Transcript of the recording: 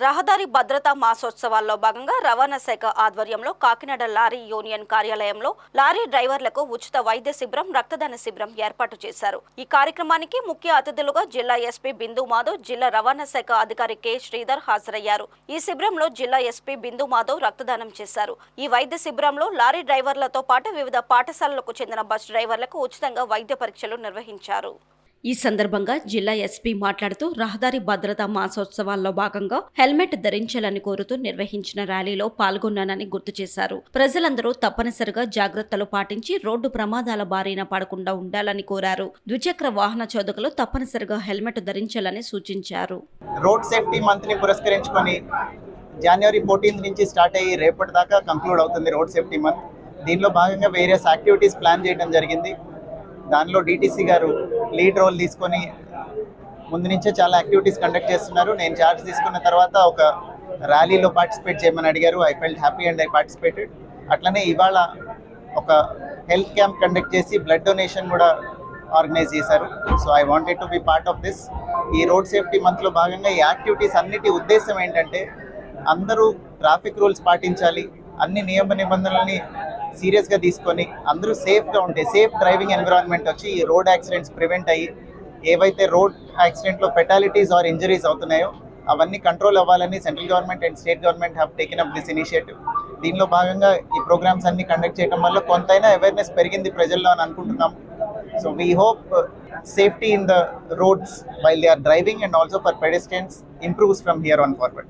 రహదారి భద్రతా మాసోత్సవాల్లో భాగంగా రవాణా శాఖ ఆధ్వర్యంలో కాకినాడ లారీ యూనియన్ కార్యాలయంలో లారీ డ్రైవర్లకు ఉచిత వైద్య శిబిరం, రక్తదాన శిబిరం ఏర్పాటు చేశారు. ఈ కార్యక్రమానికి ముఖ్య అతిథులుగా జిల్లా ఎస్పీ బిందు మాధవ్, జిల్లా రవాణా శాఖ అధికారి కె శ్రీధర్ హాజరయ్యారు. ఈ శిబిరంలో జిల్లా ఎస్పీ బిందు మాధవ్ రక్తదానం చేశారు. ఈ వైద్య శిబిరంలో లారీ డ్రైవర్లతో పాటు వివిధ పాఠశాలలకు చెందిన బస్ డ్రైవర్లకు ఉచితంగా వైద్య పరీక్షలు నిర్వహించారు. ఈ సందర్భంగా జిల్లా ఎస్పీ మాట్లాడుతూ రహదారి భద్రతా మాసోత్సవాల్లో భాగంగా హెల్మెట్ ధరించాలని కోరుతూ నిర్వహించిన ర్యాలీలో పాల్గొన్నానని గుర్తు చేశారు. ప్రజలందరూ తప్పనిసరిగా జాగ్రత్తలు పాటించి రోడ్డు ప్రమాదాల బారిన పడకుండా ఉండాలని కోరారు. ద్విచక్ర వాహన చోదకులు తప్పనిసరిగా హెల్మెట్ ధరించాలని సూచించారు. రోడ్ సేఫ్టీ మంత్ ని పురస్కరించుకొని జనవరి 14 నుంచి స్టార్ట్ అయ్యి రేపటి దాకా కంక్లూడ్ అవుతుంది రోడ్ సేఫ్టీ మంత్. దీనిలో భాగంగా వేరియస్ యాక్టివిటీస్ ప్లాన్ చేయడం జరిగింది. దానిలో డిటిసి గారు లీడ్ రోల్ తీసుకొని ముందు నుంచే చాలా యాక్టివిటీస్ కండక్ట్ చేస్తున్నారు. నేను ఛార్జ్ తీసుకున్న తర్వాత ఒక ర్యాలీలో పార్టిసిపేట్ చేయమని అడిగారు. I felt happy and I participated. అట్లనే ఇవాళ ఒక హెల్త్ క్యాంప్ కండక్ట్ చేసి బ్లడ్ డొనేషన్ కూడా ఆర్గనైజ్ చేశారు. So I wanted to be part of this. ఈ రోడ్ సేఫ్టీ మంత్లో భాగంగా ఈ యాక్టివిటీస్ అన్నిటి ఉద్దేశం ఏంటంటే అందరూ ట్రాఫిక్ రూల్స్ పాటించాలి, అన్ని నియమ నిబంధనలని సీరియస్గా తీసుకొని అందరూ సేఫ్గా ఉంటే సేఫ్ డ్రైవింగ్ ఎన్విరాన్మెంట్ వచ్చి ఈ రోడ్ యాక్సిడెంట్స్ ప్రివెంట్ అయ్యి ఏవైతే రోడ్ యాక్సిడెంట్లో ఫెటాలిటీస్ ఆర్ ఇంజరీస్ అవుతున్నాయో అవన్నీ కంట్రోల్ అవ్వాలని central government and state government have taken up this initiative. దీనిలో భాగంగా ఈ ప్రోగ్రామ్స్ అన్ని కండక్ట్ చేయడం వల్ల కొంతైనా అవేర్నెస్ పెరిగింది ప్రజల్లో అని అనుకుంటున్నాం. So we hope safety in the roads while they are driving and also for pedestrians improves from here on forward.